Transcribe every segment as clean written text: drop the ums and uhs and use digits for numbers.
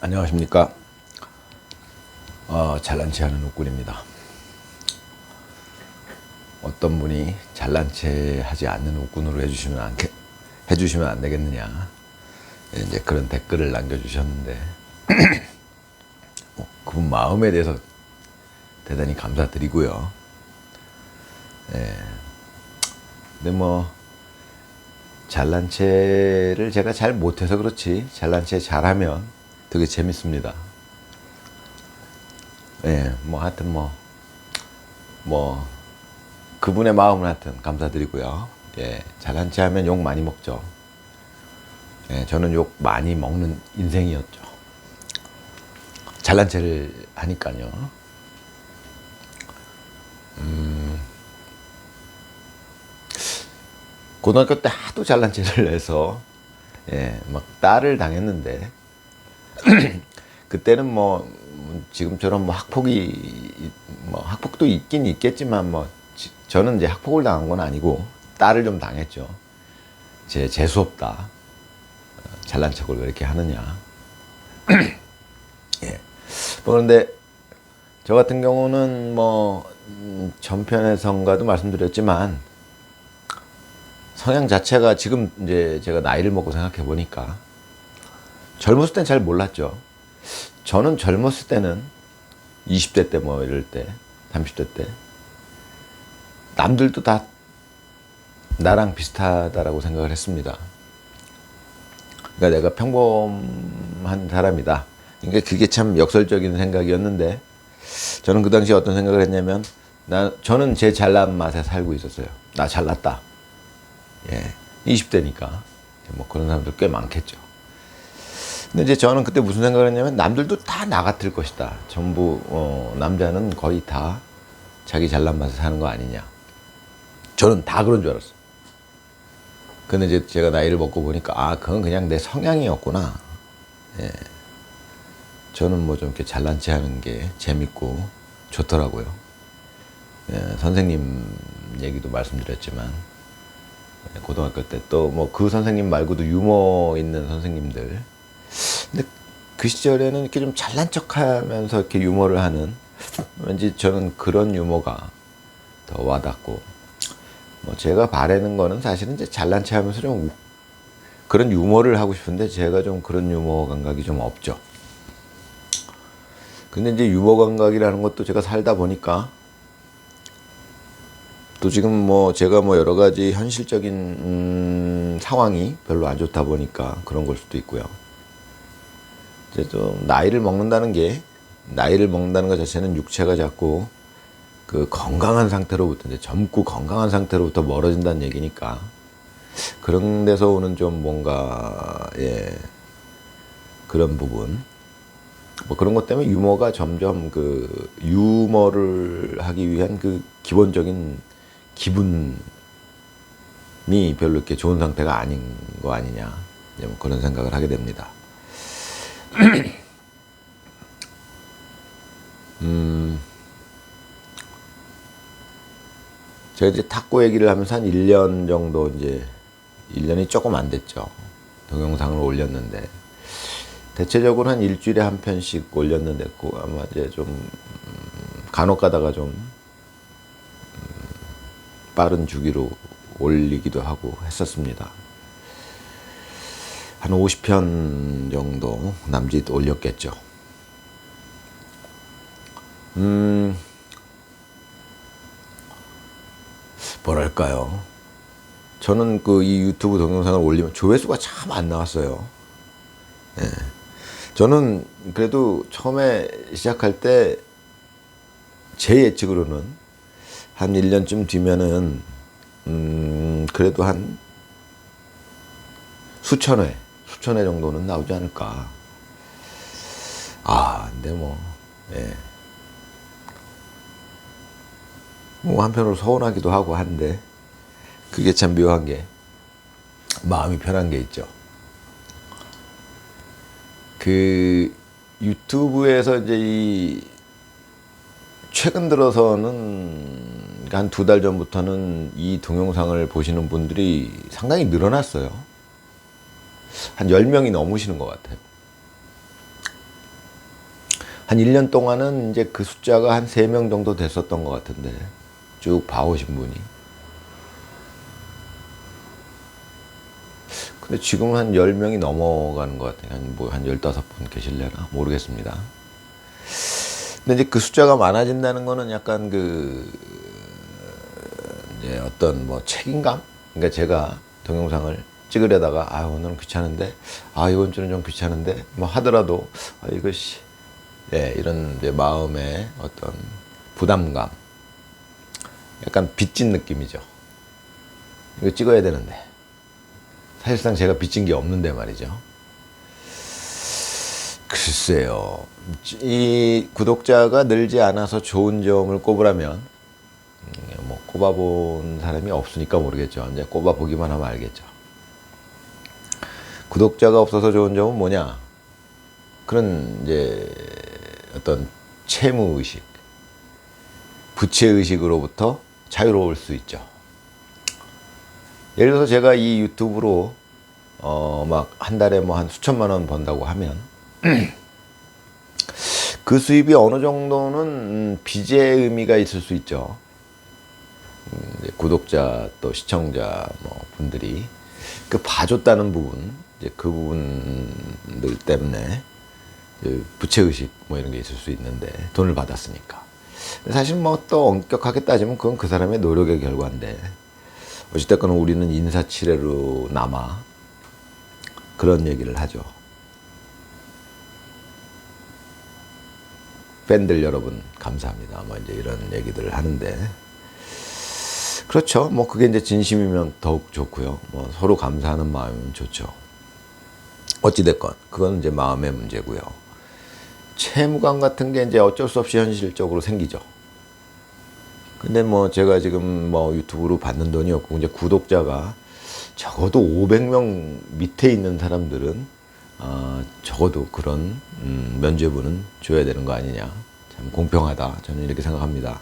안녕하십니까. 잘난 체 하는 욱군입니다. 어떤 분이 잘난 체 하지 않는 욱군으로 해주시면 안 되겠느냐, 이제 그런 댓글을 남겨주셨는데, 그분 마음에 대해서 대단히 감사드리고요. 근데 잘난 체를 제가 잘 못해서 그렇지, 잘난 체 잘하면 되게 재밌습니다. 하여튼 그분의 마음은 하여튼 감사드리고요. 잘난 체 하면 욕 많이 먹죠. 저는 욕 많이 먹는 인생이었죠. 잘난 체를 하니까요. 고등학교 때 하도 잘난 체를 해서 막 딸을 당했는데 그때는 지금처럼 학폭도 있긴 있겠지만 저는 이제 학폭을 당한 건 아니고 딸을 좀 당했죠. 재수 없다, 잘난 척을 왜 이렇게 하느냐. 그런데 저 같은 경우는 전편에선가도 말씀드렸지만 성향 자체가 지금 이제 제가 나이를 먹고 생각해 보니까, 젊었을 땐 잘 몰랐죠. 저는 젊었을 때는 20대 때 이럴 때 30대 때 남들도 다 나랑 비슷하다라고 생각을 했습니다. 그러니까 내가 평범한 사람이다. 그러니까 그게 참 역설적인 생각이었는데, 저는 그 당시에 어떤 생각을 했냐면, 저는 제 잘난 맛에 살고 있었어요. 나 잘났다. 20대니까 그런 사람들 꽤 많겠죠. 근데 이제 저는 그때 무슨 생각을 했냐면, 남들도 다 나 같을 것이다. 전부 남자는 거의 다 자기 잘난 맛에 사는 거 아니냐. 저는 다 그런 줄 알았어요. 근데 이제 제가 나이를 먹고 보니까 그건 그냥 내 성향이었구나. 저는 좀 이렇게 잘난 체 하는 게 재밌고 좋더라고요. 선생님 얘기도 말씀드렸지만, 고등학교 때 또 그 선생님 말고도 유머 있는 선생님들. 근데 그 시절에는 이렇게 좀 잘난 척 하면서 이렇게 유머를 하는, 왠지 저는 그런 유머가 더 와닿고, 제가 바라는 거는 사실은 이제 잘난 체 하면서 좀 그런 유머를 하고 싶은데, 제가 좀 그런 유머 감각이 좀 없죠. 근데 이제 유머 감각이라는 것도 제가 살다 보니까, 또 지금 제가 여러 가지 현실적인 상황이 별로 안 좋다 보니까 그런 걸 수도 있고요. 이제 좀 나이를 먹는다는 것 자체는 육체가 자꾸 그 건강한 상태로부터, 이제 젊고 건강한 상태로부터 멀어진다는 얘기니까, 그런 데서 오는 좀 그런 부분, 그런 것 때문에 유머가 점점 유머를 하기 위한 그 기본적인 기분이 별로 이렇게 좋은 상태가 아닌 거 아니냐, 그런 생각을 하게 됩니다. 제가 이제 탁구 얘기를 하면서 한 1년 정도, 이제 1년이 조금 안 됐죠. 동영상을 올렸는데, 대체적으로 한 일주일에 한 편씩 올렸는데, 아마 이제 좀 간혹 가다가 좀 빠른 주기로 올리기도 하고 했었습니다. 한 50편 정도 남짓 올렸겠죠. 뭐랄까요. 저는 이 유튜브 동영상을 올리면 조회수가 참 안 나왔어요. 저는 그래도 처음에 시작할 때 제 예측으로는 한 1년쯤 뒤면은 그래도 한 수천 회 정도는 나오지 않을까. 근데 한편으로 서운하기도 하고 한데, 그게 참 묘한 게, 마음이 편한 게 있죠. 유튜브에서 이제 최근 들어서는, 한 2달 전부터는 이 동영상을 보시는 분들이 상당히 늘어났어요. 한 10명이 넘으시는 것 같아요. 한 1년 동안은 이제 그 숫자가 한 3명 정도 됐었던 것 같은데, 쭉 봐오신 분이. 근데 지금 한 10명이 넘어가는 것 같아요. 한 15분 계실려나? 모르겠습니다. 근데 이제 그 숫자가 많아진다는 거는 약간 이제 어떤 뭐 책임감? 그러니까 제가 동영상을 찍으려다가, 오늘은 귀찮은데, 이번 주는 좀 귀찮은데, 뭐 하더라도, 이것이, 예, 이런 이제 마음의 어떤 부담감. 약간 빚진 느낌이죠. 이거 찍어야 되는데. 사실상 제가 빚진 게 없는데 말이죠. 글쎄요. 이 구독자가 늘지 않아서 좋은 점을 꼽으라면, 뭐 꼽아본 사람이 없으니까 모르겠죠. 이제 꼽아보기만 하면 알겠죠. 구독자가 없어서 좋은 점은 뭐냐? 그런 이제 어떤 채무의식, 부채의식으로부터 자유로울 수 있죠. 예를 들어서 제가 이 유튜브로 막 한 달에 뭐 한 수천만 원 번다고 하면 그 수입이 어느 정도는 빚의 의미가 있을 수 있죠. 구독자 또 시청자 뭐 분들이 그 봐줬다는 부분, 이제 그 부분들 때문에 부채의식 뭐 이런 게 있을 수 있는데, 돈을 받았으니까. 사실 뭐 또 엄격하게 따지면 그건 그 사람의 노력의 결과인데, 어찌됐건 우리는 인사치레로 남아 그런 얘기를 하죠. 팬들 여러분 감사합니다. 뭐 이제 이런 얘기들을 하는데, 그렇죠. 뭐 그게 이제 진심이면 더욱 좋고요. 뭐 서로 감사하는 마음이면 좋죠. 어찌됐건 그건 이제 마음의 문제고요. 채무감 같은 게 이제 어쩔 수 없이 현실적으로 생기죠. 근데 뭐 제가 지금 뭐 유튜브로 받는 돈이 없고, 이제 구독자가 적어도 500명 밑에 있는 사람들은 적어도 그런 면죄부는 줘야 되는 거 아니냐. 참 공평하다. 저는 이렇게 생각합니다.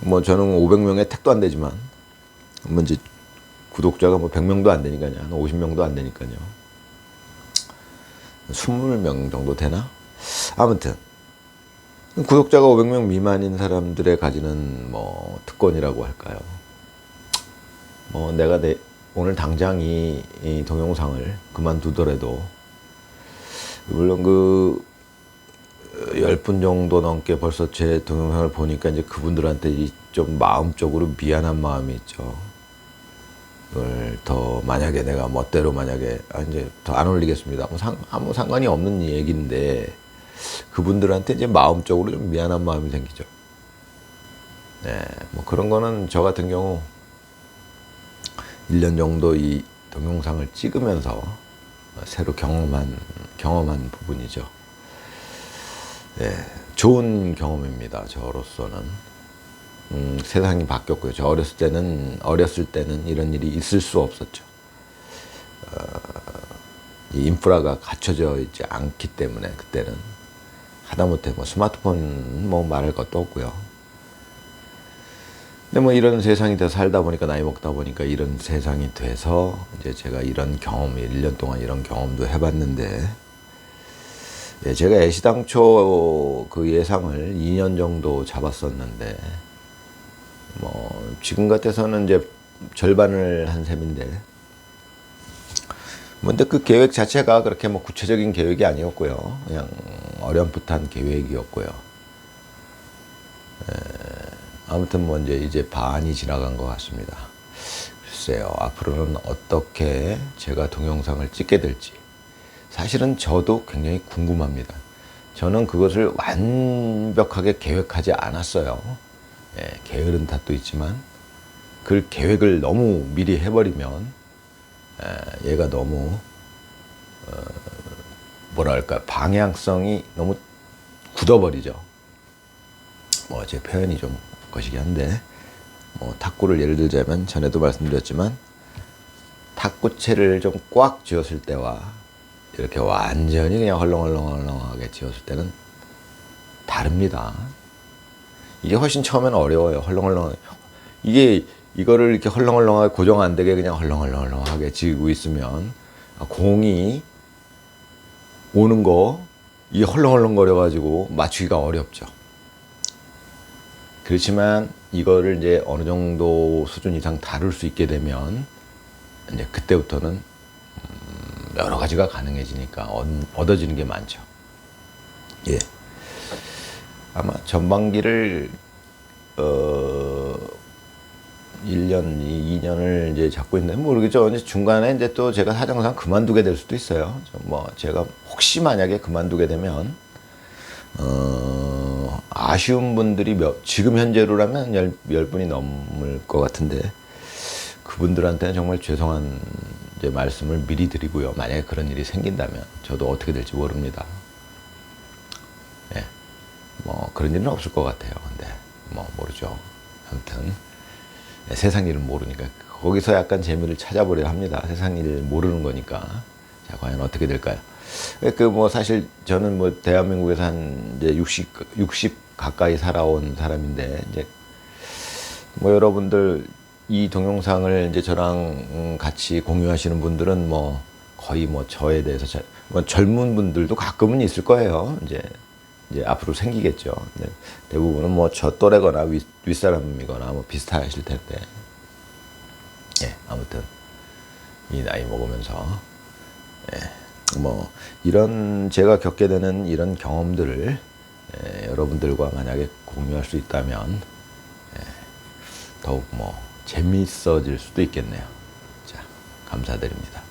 뭐 저는 500명에 택도 안 되지만, 뭐 이제 구독자가 뭐 100명도 안 되니까요. 한 50명도 안 되니까요. 20명 정도 되나? 아무튼 구독자가 500명 미만인 사람들의 가지는 뭐 특권이라고 할까요? 뭐 내가 오늘 당장 이 동영상을 그만두더라도, 물론 10분 정도 넘게 벌써 제 동영상을 보니까 이제 그분들한테 좀 마음적으로 미안한 마음이 있죠. 이걸 더 만약에 내가 멋대로 만약에 이제 더 안 올리겠습니다. 아무 상관이 없는 얘기인데, 그분들한테 이제 마음적으로 좀 미안한 마음이 생기죠. 네, 뭐 그런 거는 저 같은 경우 1년 정도 이 동영상을 찍으면서 새로 경험한 부분이죠. 네, 좋은 경험입니다. 저로서는. 세상이 바뀌었고요. 저 어렸을 때는 이런 일이 있을 수 없었죠. 이 인프라가 갖춰져 있지 않기 때문에 그때는 하다못해 뭐 스마트폰 뭐 말할 것도 없고요. 근데 뭐 이런 세상이 돼서 살다 보니까, 나이 먹다 보니까 이런 세상이 돼서 이제 제가 이런 경험이 1년 동안 이런 경험도 해봤는데, 예, 제가 애시당초 그 예상을 2년 정도 잡았었는데, 뭐 지금 같아서는 이제 절반을 한 셈인데, 근데 그 계획 자체가 그렇게 뭐 구체적인 계획이 아니었고요. 그냥 어렴풋한 계획이었고요. 아무튼 뭐 이제 반이 지나간 것 같습니다. 글쎄요, 앞으로는 어떻게 제가 동영상을 찍게 될지 사실은 저도 굉장히 궁금합니다. 저는 그것을 완벽하게 계획하지 않았어요. 예, 게으른 탓도 있지만, 그 계획을 너무 미리 해버리면 얘가 너무 뭐랄까, 방향성이 너무 굳어버리죠. 뭐 제 표현이 좀 거시기 한데, 뭐 탁구를 예를 들자면, 전에도 말씀드렸지만 탁구채를 좀 꽉 쥐었을 때와 이렇게 완전히 그냥 헐렁헐렁하게 쥐었을 때는 다릅니다. 이게 훨씬 처음에는 어려워요. 헐렁헐렁. 이거를 이렇게 헐렁헐렁하게 고정 안 되게 그냥 헐렁헐렁하게 지고 있으면 공이 오는 거 이 헐렁헐렁거려가지고 맞추기가 어렵죠. 그렇지만 이거를 이제 어느 정도 수준 이상 다룰 수 있게 되면 이제 그때부터는 여러 가지가 가능해지니까 얻어지는 게 많죠. 예. 아마 전반기를 1년, 2년을 이제 잡고 있는데 모르겠죠. 이제 중간에 이제 또 제가 사정상 그만두게 될 수도 있어요. 뭐 제가 혹시 만약에 그만두게 되면 아쉬운 분들이 지금 현재로라면 10분이 넘을 것 같은데 그분들한테는 정말 죄송한 이제 말씀을 미리 드리고요. 만약에 그런 일이 생긴다면 저도 어떻게 될지 모릅니다. 예. 뭐 그런 일은 없을 것 같아요. 근데 뭐 모르죠. 아무튼 세상 일은 모르니까 거기서 약간 재미를 찾아보려 합니다. 세상 일을 모르는 거니까. 자, 과연 어떻게 될까요? 그 뭐 사실 저는 뭐 대한민국에서 한 이제 60 가까이 살아온 사람인데 이제 뭐 여러분들 이 동영상을 이제 저랑 같이 공유하시는 분들은 뭐 거의 뭐 저에 대해서 뭐 젊은 분들도 가끔은 있을 거예요. 이제 앞으로 생기겠죠. 대부분은 뭐 저 또래거나 윗사람이거나 뭐 비슷하실 텐데. 예, 아무튼 이 나이 먹으면서 뭐 이런 제가 겪게 되는 이런 경험들을 여러분들과 만약에 공유할 수 있다면 더욱 뭐 재미있어질 수도 있겠네요. 자, 감사드립니다.